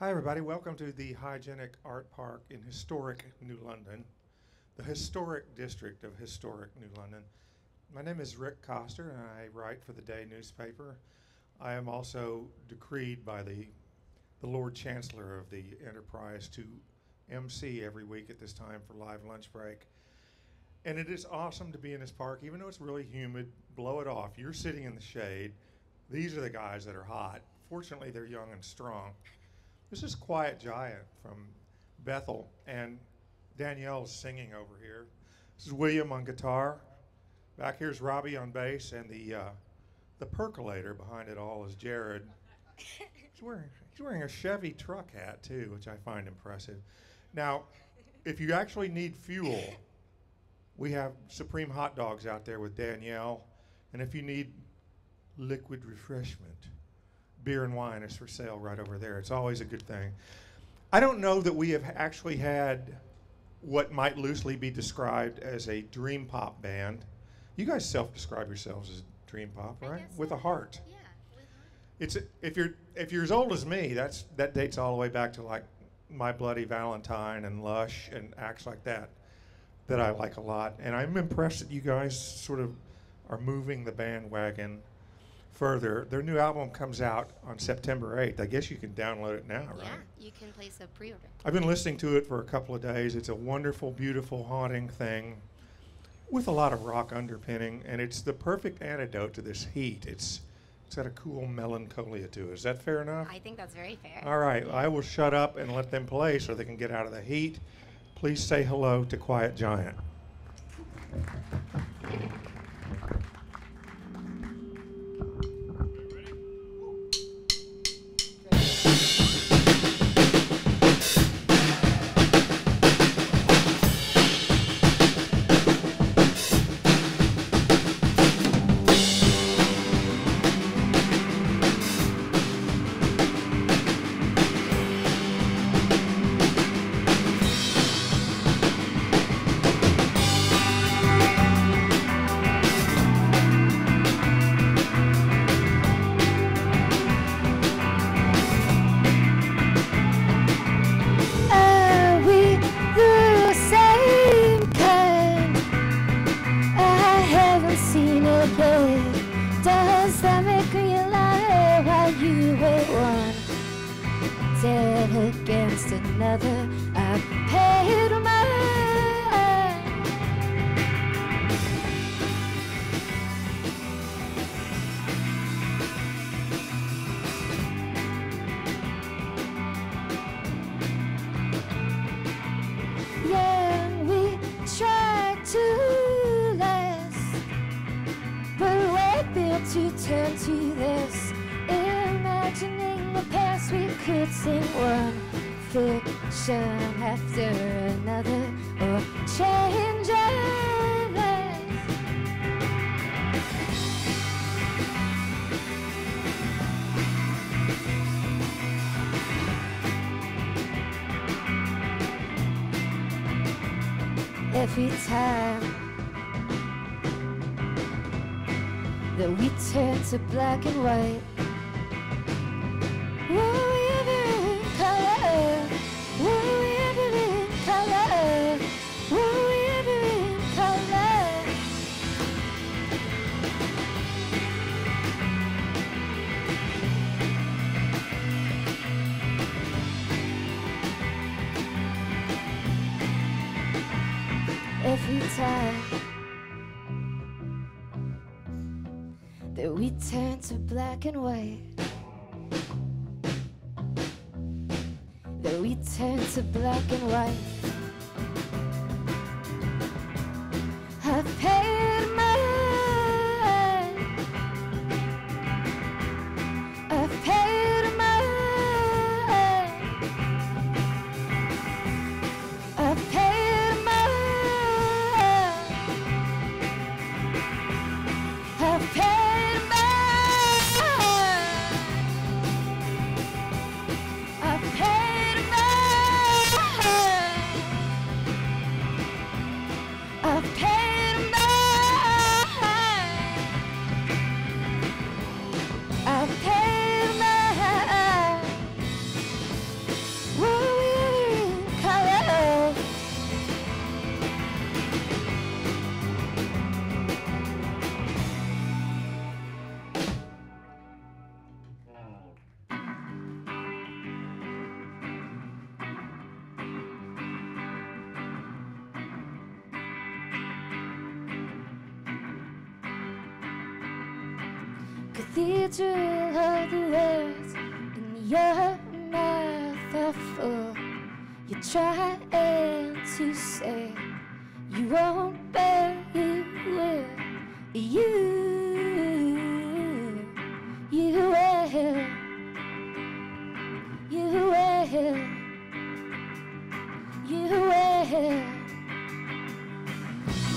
Hi, everybody. Welcome to the Hygienic Art Park in historic New London, the historic district of historic New London. My name is Rick Coster, and I write for the Day newspaper. I am also decreed by the Lord Chancellor of the enterprise to MC every week at this time for live lunch break. And it is awesome to be in this park, even though it's really humid. Blow it off. You're sitting in the shade. These are the guys that are hot. Fortunately, they're young and strong. This is Quiet Giant from Bethel, and Danielle's singing over here. This is William on guitar. Back here's Robbie on bass, and the percolator behind it all is Jared. He's wearing a Chevy truck hat too, which I find impressive. Now, if you actually need fuel, we have Supreme hot dogs out there with Danielle, and if you need liquid refreshment, beer and wine is for sale right over there. It's always a good thing. I don't know that we have actually had what might loosely be described as a dream pop band. You guys self-describe yourselves as dream pop, right? With a heart. Yeah, with heart. It's if you're as old as me, that dates all the way back to like My Bloody Valentine and Lush and acts like that I like a lot. And I'm impressed that you guys sort of are moving the bandwagon further. Their new album comes out on September 8th. I guess you can download it now, right? Yeah, you can place a pre-order. I've been listening to it for a couple of days. It's a wonderful, beautiful, haunting thing with a lot of rock underpinning, and it's the perfect antidote to this heat. It's got a cool melancholia to it. Is that fair enough? I think that's very fair. All right, I will shut up and let them play so they can get out of the heat. Please say hello to Quiet Giant. Does that make me lie while you wait one dead against another? I paid mine. Yeah, we tried to last, but built to turn to this, imagining the past we could sing one fiction after another, or change others. Every time that we turn to black and white, were we ever in color? Were we ever in color? Were we ever in color? Every time that we turn to black and white, that we turn to black and white, I've paid mine. I've paid mine. I've paid mine. I've paid. cathedral of the words in your mouth are full. You're trying to say you won't, but you will. You will. You will. You will.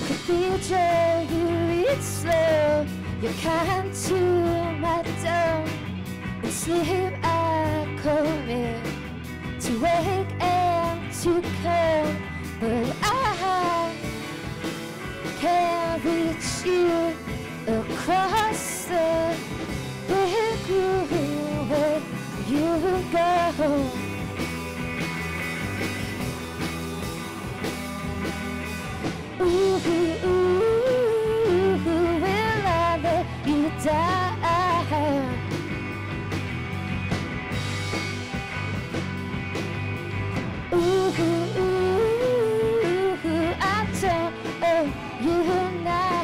Cathedral, you read slow. You're kind to my dome. In sleep I commit to wake and to come, but I can't reach you across the big room where you go. Ooh, ooh, will I let you die? Ooh, I don't owe you now.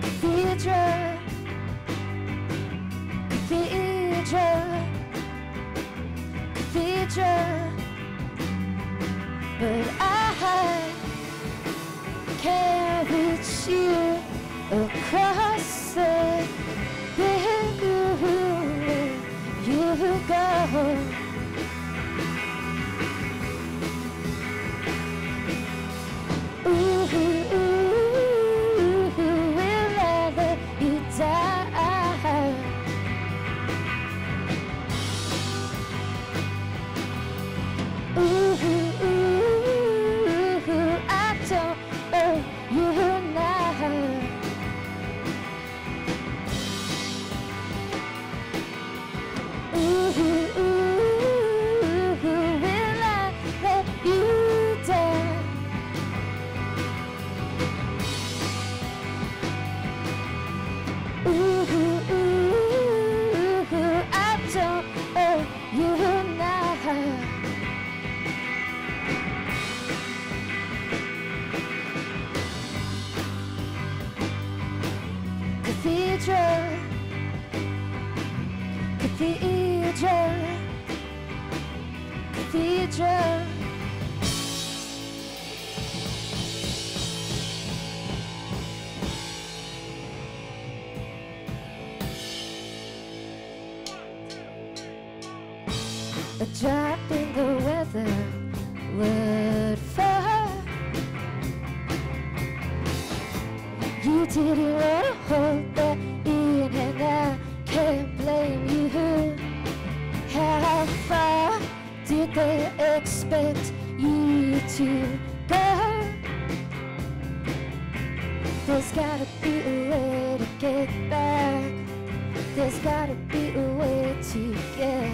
Cathedral, cathedral, cathedral, but I can't reach you across the big room where you go. Ooh, will I let you die? Ooh, I don't owe you now. Ooh, will I let you down? Ooh, I don't owe you now. Cathedral, cathedral, cathedral. A drop in the weather would fall. You didn't want to hold that in, and I can't blame you. How far did they expect you to go? There's gotta be a way to get back. There's gotta be a way to get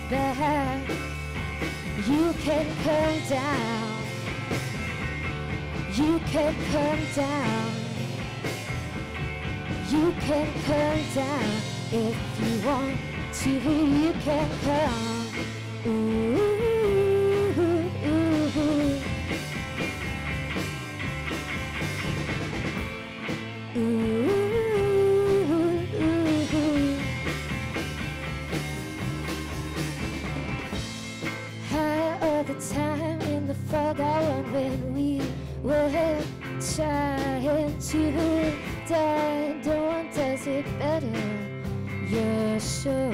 back. You can come down. You can come down. You can come down if you want to. You can come. Ooh, ooh, ooh, ooh. High all the time in the fog hour when we were trying to die. No one does it better, you're sure.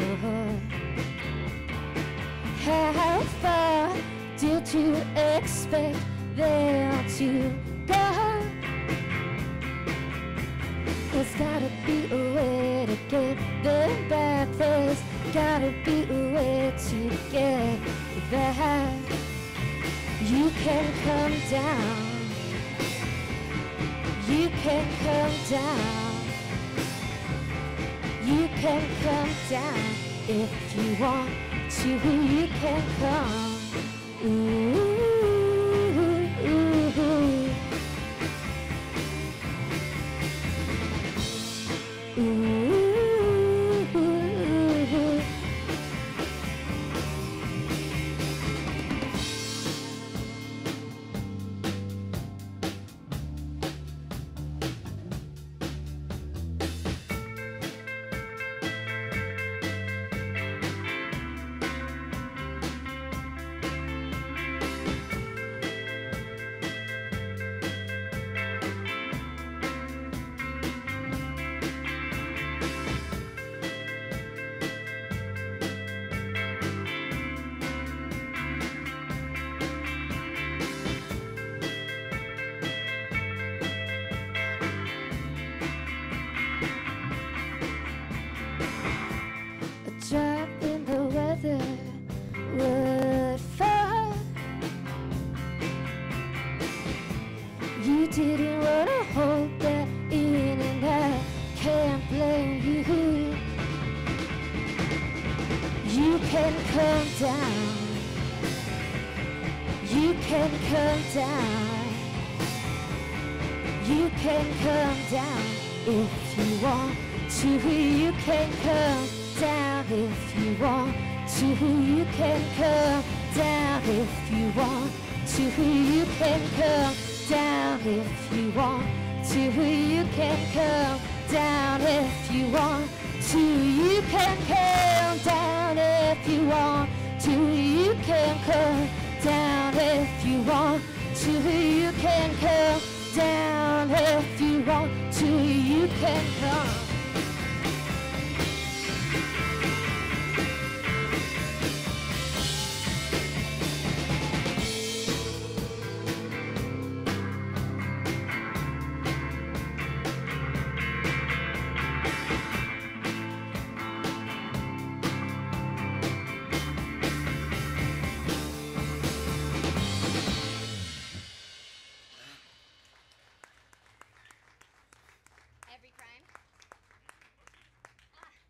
How far did you expect them to go? There's gotta be a way to get them back. There's gotta be a way to get back. You can come down. You can come down. You can come down if you want to. You can come. Ooh, ooh, ooh, ooh. didn't wanna hold that in, and I can't blame you. You can come down. You can come down. You can come down if you want to. You can come down if you want to. You can come down if you want to. You can come down if you want to. You can come down if you want to. You can come down if you want to. You can come down if you want to. You can come down if you want to. You can come.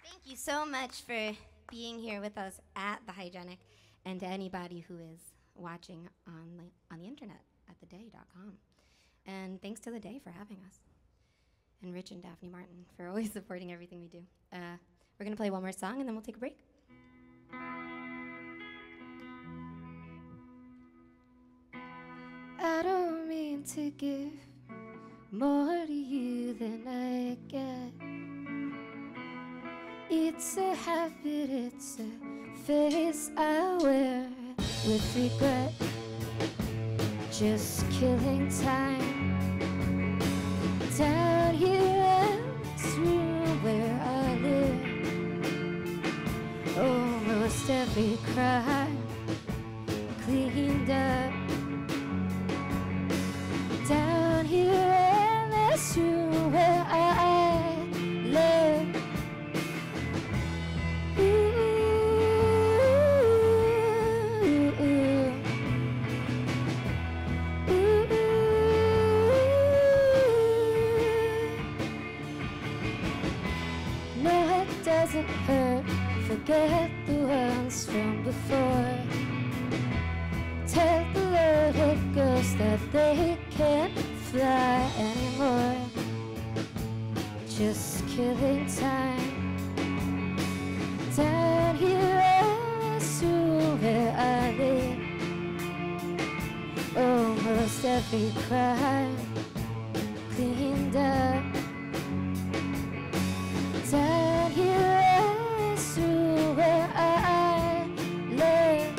Thank you so much for being here with us at the Hygienic, and to anybody who is watching on the internet at theday.com. And thanks to The Day for having us. And Rich and Daphne Martin for always supporting everything we do. We're going to play one more song, and then we'll take a break. I don't mean to give more to you than I get. It's a habit, it's a face I wear with regret. Just killing time down here in this room where I live. Almost every crime cleaned up down here in this room where I live. No, it doesn't hurt. Forget the ones from before. Tell the little girls that they can't fly anymore. Just killing time down here in this room where I live. Almost every crime cleaned up down here in this room where I live.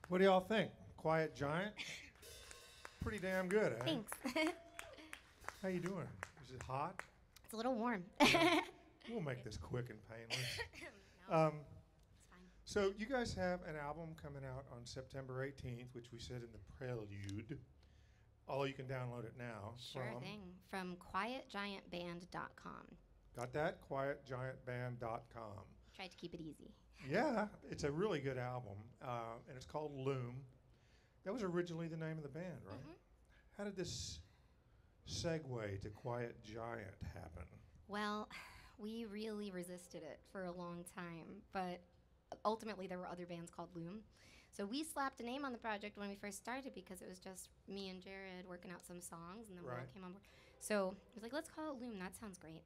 What do y'all think? Quiet Giant? Pretty damn good, eh? Thanks. How you doing? Is it hot? It's a little warm. We'll make this quick and painless. No, it's fine. So you guys have an album coming out on September 18th, which we said in the prelude. Although you can download it now. Sure thing. From quietgiantband.com. Got that? QuietGiantBand.com. Tried to keep it easy. Yeah, it's a really good album, and it's called Loom. That was originally the name of the band, right? Mhm. How did this segue to Quiet Giant happen? Well, we really resisted it for a long time, but ultimately there were other bands called Loom. So we slapped a name on the project when we first started because it was just me and Jared working out some songs, and then we all Right. came on board. So it was like, let's call it Loom. That sounds great.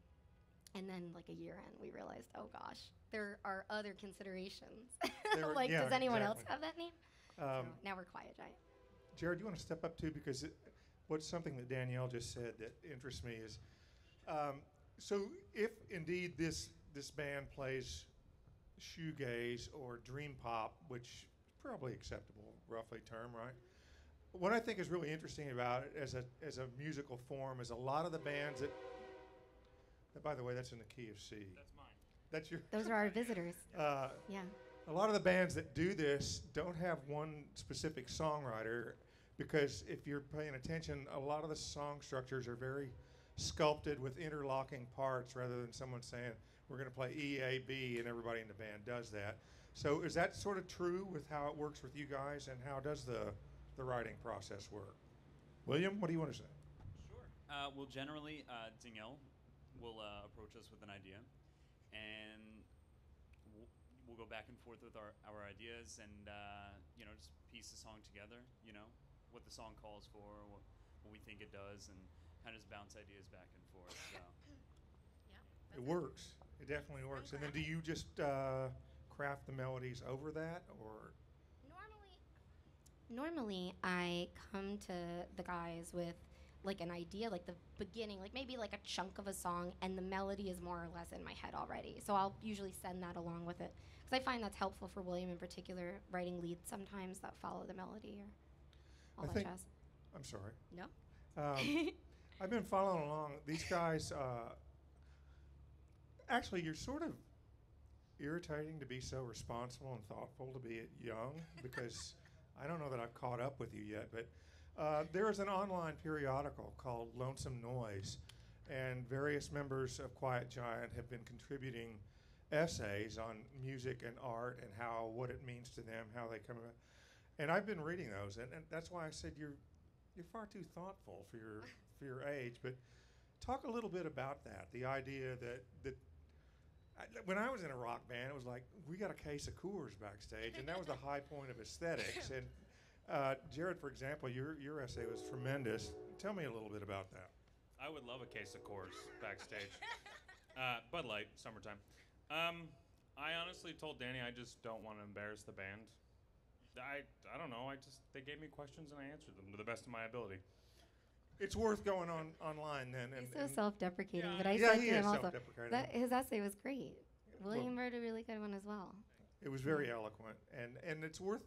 And then, like a year in, we realized, oh gosh, there are other considerations. There were- Like, yeah, does anyone else exactly. have that name? So Um, now we're Quiet Giant. Jared, you want to step up too? Because what's something that Danielle just said that interests me is, so if indeed this band plays shoegaze or dream pop, which is probably acceptable, roughly term, right? What I think is really interesting about it as a musical form is a lot of the bands by the way, that's in the key of C. That's mine. That's your. Those are our visitors. Uh, Yeah. a lot of the bands that do this don't have one specific songwriter, because if you're paying attention, a lot of the song structures are very sculpted with interlocking parts rather than someone saying, we're going to play E, A, B, and everybody in the band does that. So is that sort of true with how it works with you guys, and how does the writing process work? William, what do you want to say? Sure. Well, generally, Danielle will approach us with an idea, and we'll go back and forth with our ideas, and just piece the song together. What the song calls for, what we think it does, and kind of just bounce ideas back and forth. So. It works. It definitely works. And then do you just craft the melodies over that, or? Normally, I come to the guys with like an idea, like the beginning, like maybe like a chunk of a song, and the melody is more or less in my head already. So I'll usually send that along with it, because I find that's helpful for William in particular, writing leads sometimes that follow the melody or all I that think- jazz. I'm sorry. No? I've been following along. These guys, actually, you're sort of irritating to be so responsible and thoughtful to be young, because I don't know that I've caught up with you yet, but there is an online periodical called Lonesome Noise, and various members of Quiet Giant have been contributing essays on music and art and what it means to them, how they come about. And I've been reading those, and that's why I said you're far too thoughtful for your age. But talk a little bit about that. The idea that when I was in a rock band, it was like we got a case of Coors backstage, and that was the high point of aesthetics. And Jared, for example, your essay was tremendous. Tell me a little bit about that. I would love a case of Coors backstage. Bud Light, summertime. I honestly told Danny I just don't want to embarrass the band. I don't know. They gave me questions and I answered them to the best of my ability. It's worth going online then. He's so self-deprecating, Yeah, but I yeah, said he to is him also, self-deprecating. that his essay was great. William Well, wrote a really good one as well. it was very eloquent, and it's worth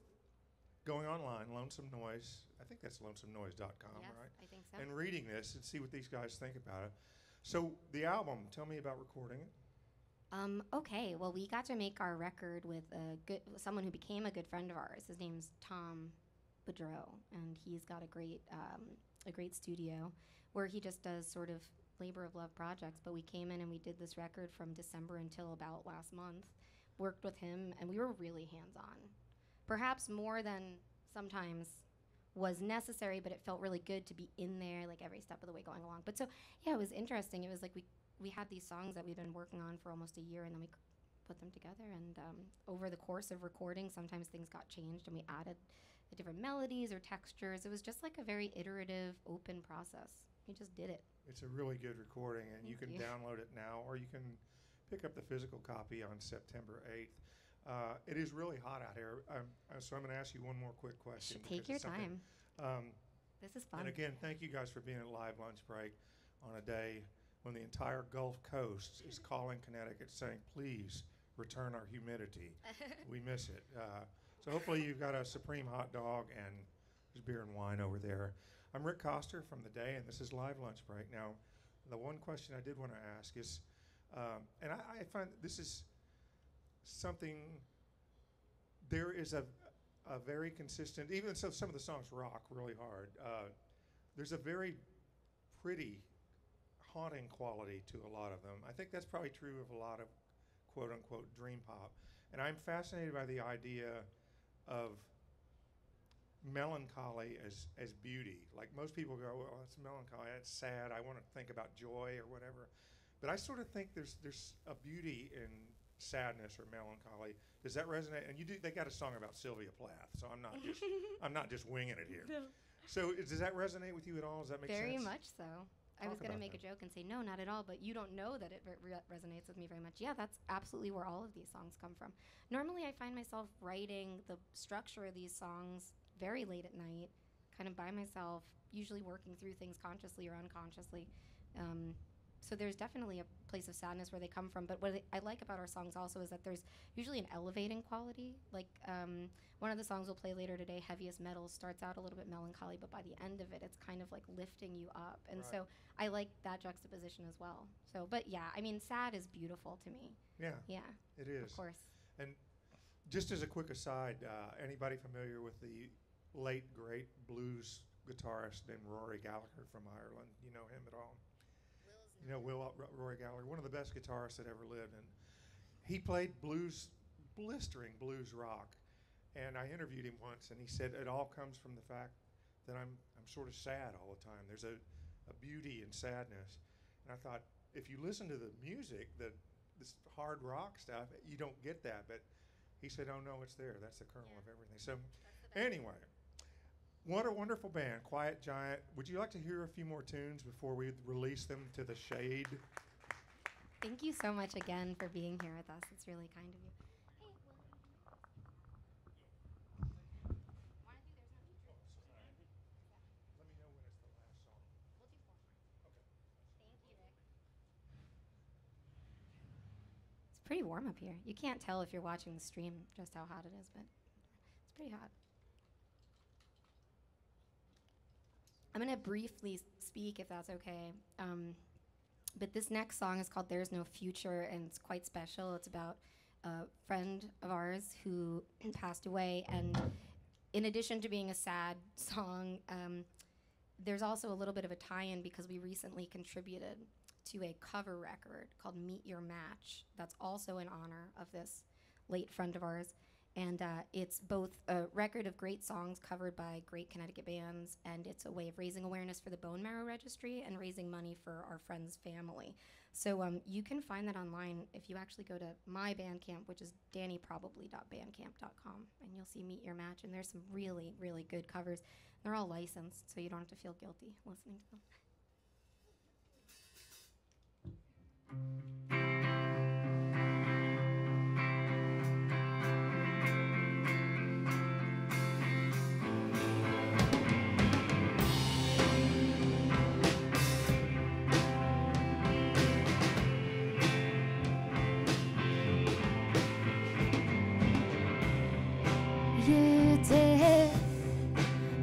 going online, Lonesome Noise. I think that's lonesomenoise.com, Yes, right? I think so. And reading this and see what these guys think about it. So the album, tell me about recording it. Okay, well, we got to make our record with someone who became a good friend of ours. His name's Tom Boudreau, and he's got a great studio where he just does sort of labor of love projects. But we came in and we did this record from December until about last month, worked with him, and we were really hands-on. Perhaps more than sometimes was necessary, but it felt really good to be in there like every step of the way going along. But so, yeah, it was interesting. It was like we had these songs that we'd been working on for almost a year, and then we put them together. And over the course of recording, sometimes things got changed, and we added different melodies or textures. It was just like a very iterative, open process. We just did it. It's a really good recording, and you Thank can you. download it now, or you can pick up the physical copy on September 8th. It is really hot out here, so I'm going to ask you one more quick question. Take because your it's something- time. This is fun. And again, thank you guys for being at Live Lunch Break on a day when the entire Gulf Coast is calling Connecticut saying, please return our humidity. We miss it. So hopefully you've got a supreme hot dog and there's beer and wine over there. I'm Rick Coster from The Day, and this is Live Lunch Break. Now, the one question I did want to ask is, and I find this is something, there is a very consistent, even though some of the songs rock really hard, there's a very pretty haunting quality to a lot of them. I think that's probably true of a lot of quote unquote dream pop. And I'm fascinated by the idea of melancholy as beauty. Like most people go, well, it's melancholy, it's sad, I want to think about joy or whatever. But I sort of think there's a beauty in sadness or melancholy. Does that resonate? And they got a song about Sylvia Plath, so I'm not just winging it here. No. So does that resonate with you at all? Does that make sense? Very much so. I was Talk going to about make that. a joke and say, no, not at all, but you don't know that it resonates with me very much. Yeah, that's absolutely where all of these songs come from. Normally, I find myself writing the structure of these songs very late at night, kind of by myself, usually working through things consciously or unconsciously. So there's definitely a place of sadness where they come from. But what I like about our songs also is that there's usually an elevating quality. Like one of the songs we'll play later today, Heaviest Metal, starts out a little bit melancholy, but by the end of it, it's kind of like lifting you up. And Right. so I like that juxtaposition as well. So, but yeah, I mean, sad is beautiful to me. Yeah, Yeah, it is. of course. And just as a quick aside, anybody familiar with the late great blues guitarist named Rory Gallagher from Ireland? You know him at all? You know Rory Gallagher, one of the best guitarists that ever lived, and he played blues, blistering blues rock. And I interviewed him once, and he said it all comes from the fact that I'm sort of sad all the time. There's a beauty in sadness, and I thought if you listen to the music, this hard rock stuff, you don't get that. But he said, oh no, it's there. That's the kernel of everything. So anyway. What a wonderful band, Quiet Giant. Would you like to hear a few more tunes before we release them to the shade? Thank you so much again for being here with us. It's really kind of you. Let me know when it's the last song. It's pretty warm up here. You can't tell if you're watching the stream just how hot it is, but it's pretty hot. I'm going to briefly speak, if that's okay. But this next song is called There's No Future, and it's quite special. It's about a friend of ours who passed away. And in addition to being a sad song, there's also a little bit of a tie-in because we recently contributed to a cover record called Meet Your Match that's also in honor of this late friend of ours. And it's both a record of great songs covered by great Connecticut bands, and it's a way of raising awareness for the bone marrow registry and raising money for our friend's family. So you can find that online if you actually go to my Bandcamp, which is dannyprobably.bandcamp.com, and you'll see Meet Your Match. And there's some really, really good covers. They're all licensed, so you don't have to feel guilty listening to them. You did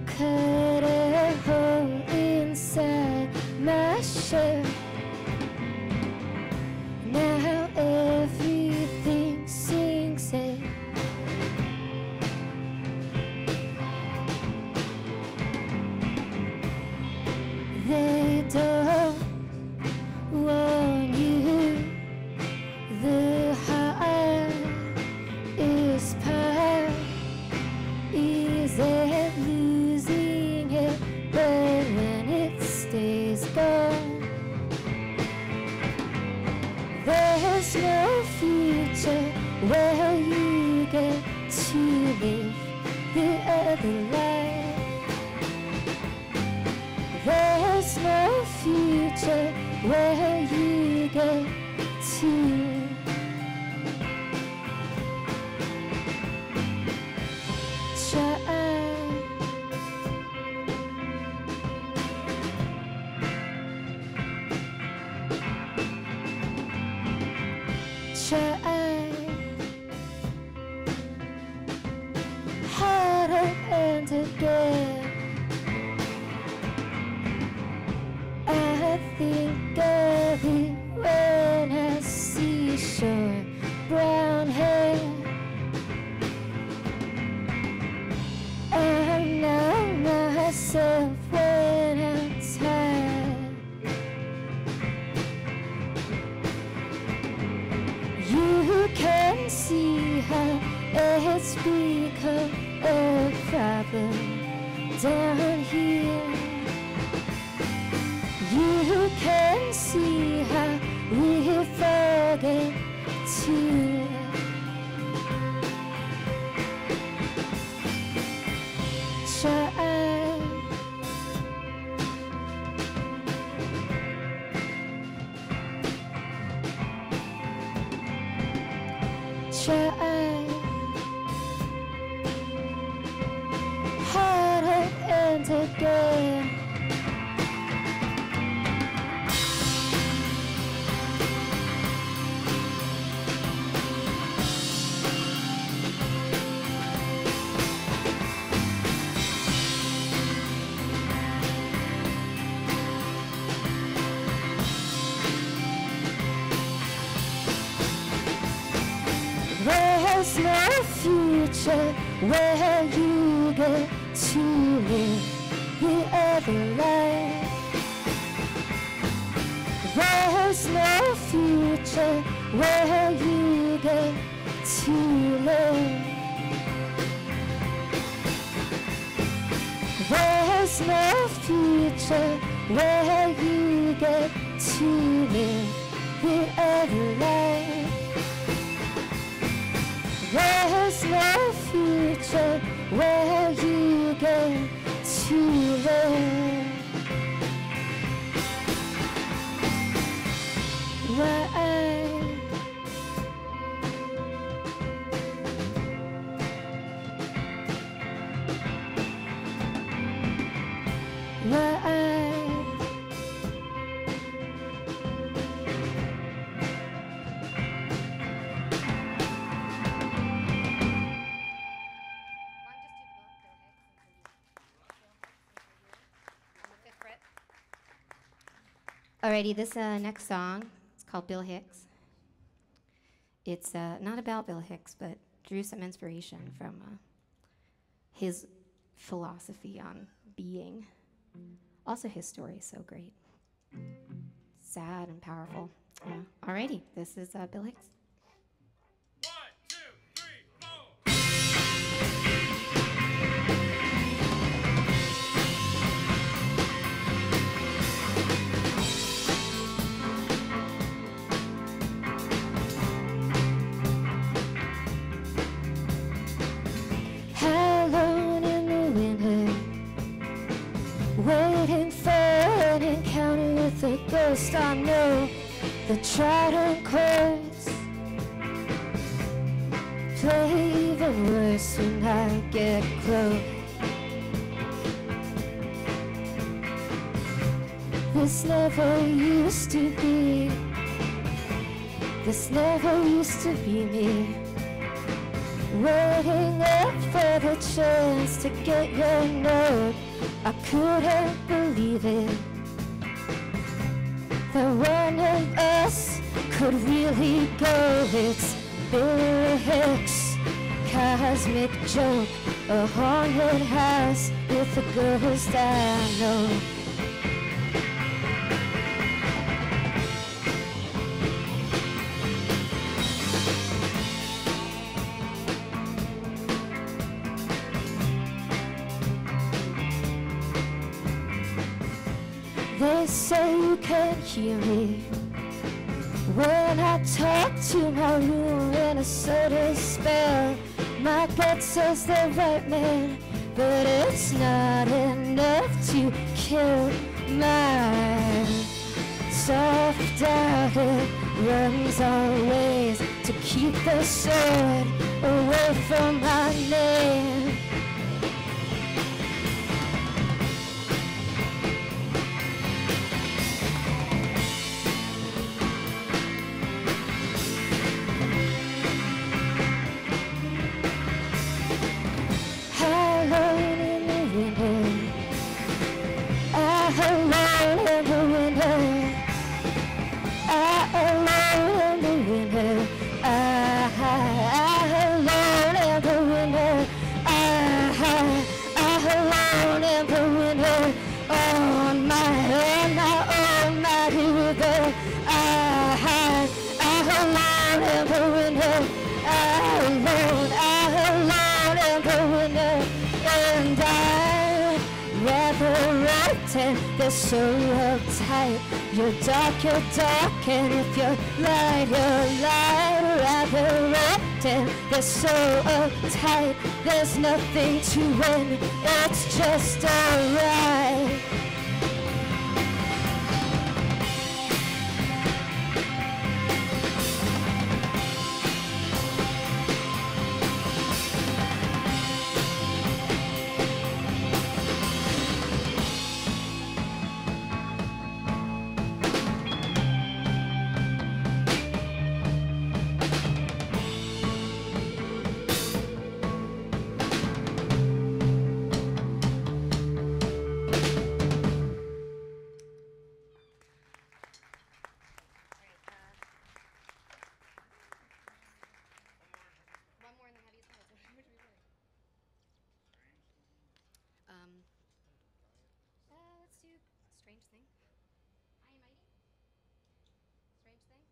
cut a hole inside my shirt. Now everything sinks in. They don't want you. The heart is part. Is it losing it? But when it stays gone, there's no future where you get to live the other life. There's no future where you get to try harder and again. I think of it when I see short brown hair. I know myself when I'm tired. how it's become a problem down here. You can see how we forget to try. Try harder and again. There's no future where you get to live the other life. There's no future where you get to live. There's no future where you get to live the other life. There's no future where you get to live. Right. Right. Alrighty, this next song, it's called Bill Hicks. It's not about Bill Hicks, but drew some inspiration from his philosophy on being. Also, his story is so great. Sad and powerful. Alrighty, this is Bill Hicks. 1, 2, 3, 4. Alone in the winter, waiting for an encounter with a ghost. I know the trident chords play even worse when I get close. This never used to be. This never used to be me. Waiting up for the chance to get your note. I couldn't believe it, that one of us could really go. It's Bill Hicks, cosmic joke, a haunted house with a ghost I know. They say you can't hear me when I talk to my room in a certain spell. My gut says the right man, but it's not enough to kill my soft-hearted runs always to keep the sword away from my name. I ripped and they're so uptight. You're dark, and if you're light, rather ripped and they're so uptight. There's nothing to win, it's just alright. Let's do Strange Thing. High and Mighty? Strange Thing?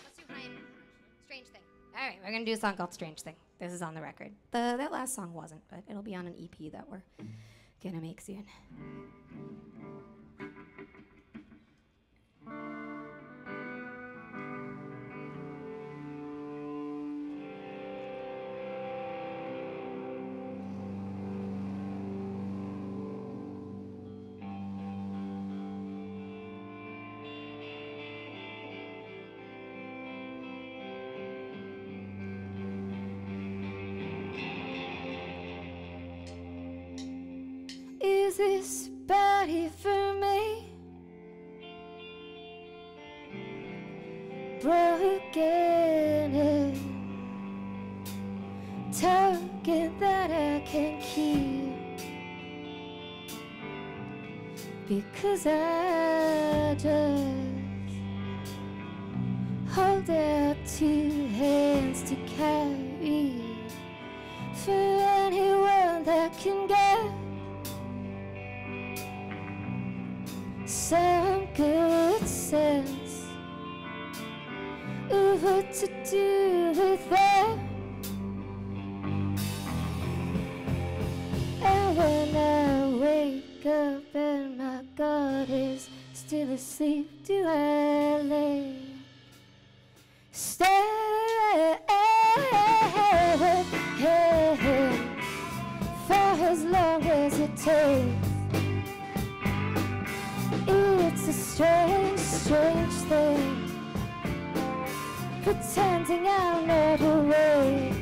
Let's do High and Strange Thing. All right, we're going to do a song called Strange Thing. This is on the record. That last song wasn't, but it'll be on an EP that we're going to make soon. Is this body for me? Broken and token that I can keep, because I just hold out two hands to carry for anyone that can get some good sense of what to do with that. And when I wake up and my God is still asleep, do I lay stay for as long as it takes? It's a strange, strange thing, pretending I'm not awake.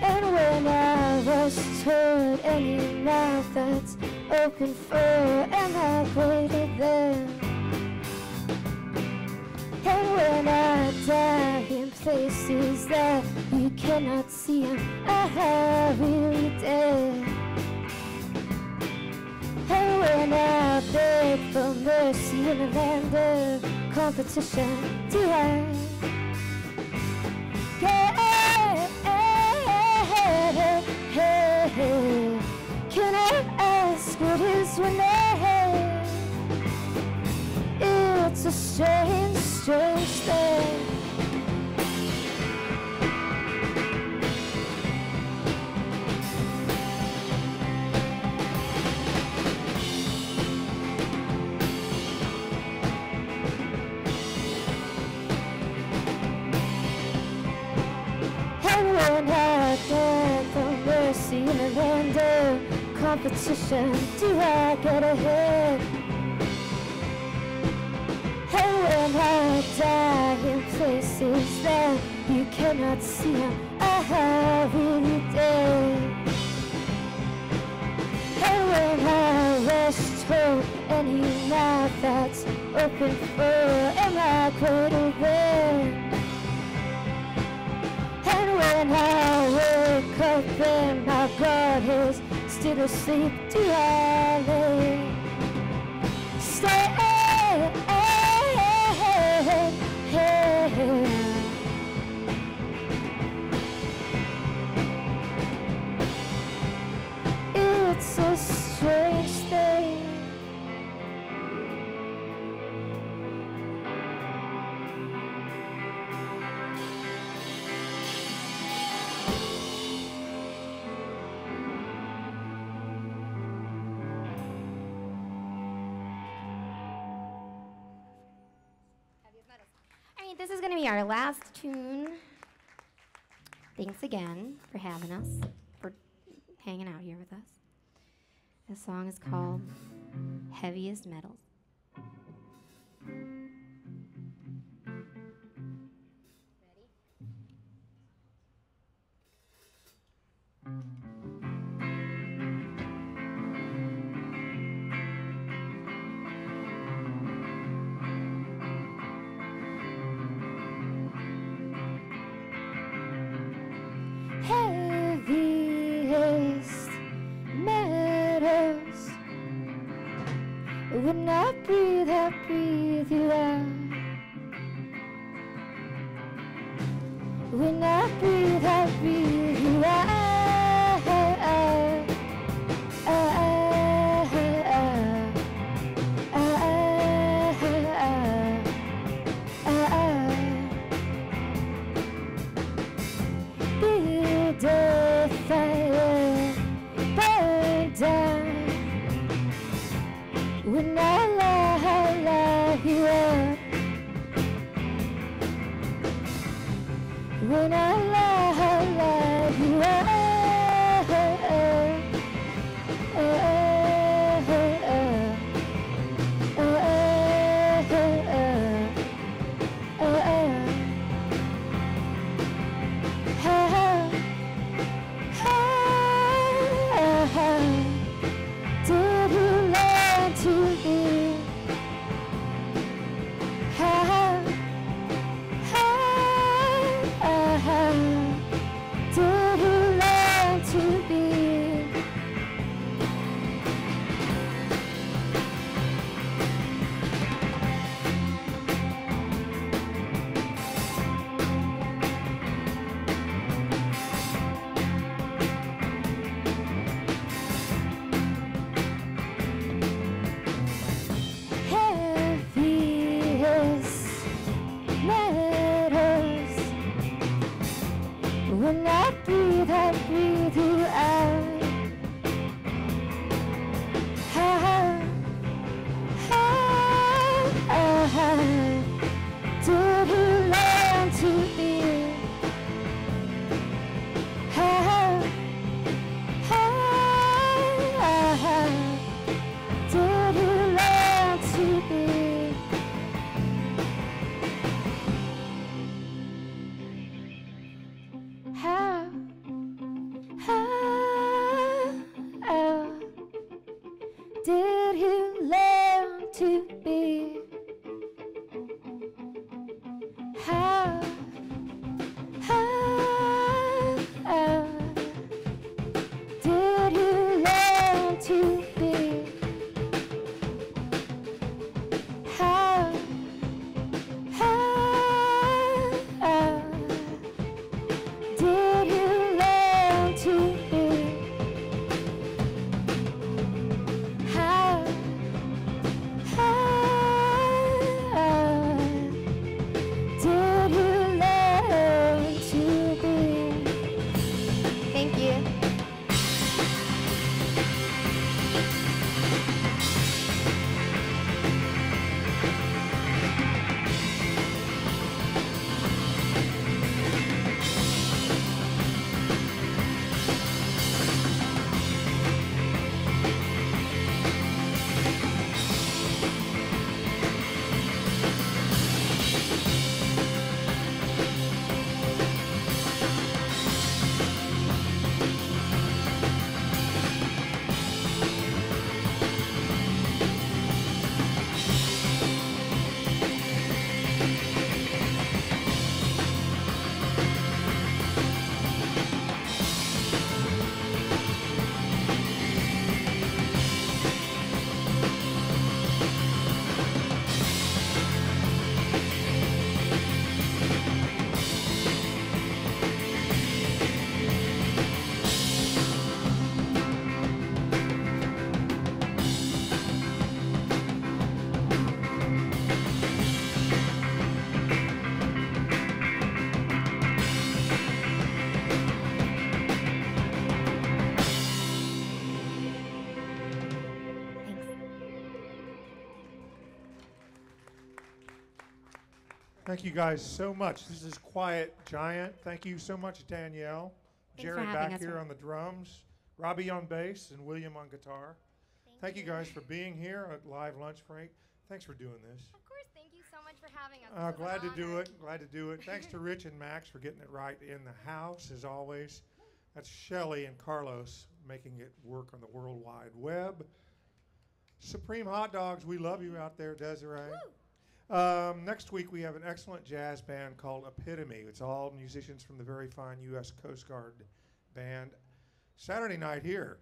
And when I rush toward any mouth that's open for, am I greater than? And when I die in places that you cannot see, am I really dead? And when I beg for mercy in a land of competition, do I get? Can I ask what is your name? It's a strange, strange thing. And when I beg for mercy in a land of competition, do I get ahead? And when I die in places that you cannot see, am I really dead? And when I rush toward any mouth that's open for, am I greater than? And when I wake up and my God is still asleep, do I lay stay? It's a strange thing. This is going to be our last tune. Thanks again for having us, for hanging out here with us. This song is called Heaviest Metals. Heaviest metals. When I breathe you out. When I breathe you out. Build a fire, burn down. When I light you up. When I light you Thank you guys so much. This is Quiet Giant. Thank you so much, Danielle. Thanks for Jared having back us, here Rick. on the drums, Robbie on bass, and William on guitar. Thank you guys for being here at Live Lunch Break. Thanks for doing this. Of course, thank you so much for having us. This was an Glad to do honor. it. Glad to do it. Thanks to Rich and Max for getting it right in the house, as always. That's Shelly and Carlos making it work on the World Wide Web. Supreme Hot Dogs, we love you out there, Desiree. Next week, we have an excellent jazz band called Epitome. It's all musicians from the very fine U.S. Coast Guard band. Saturday night here,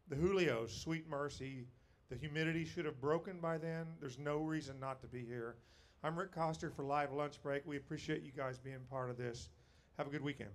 the Julios, Sweet Mercy. The humidity should have broken by then. There's no reason not to be here. I'm Rick Coster for Live Lunch Break. We appreciate you guys being part of this. Have a good weekend.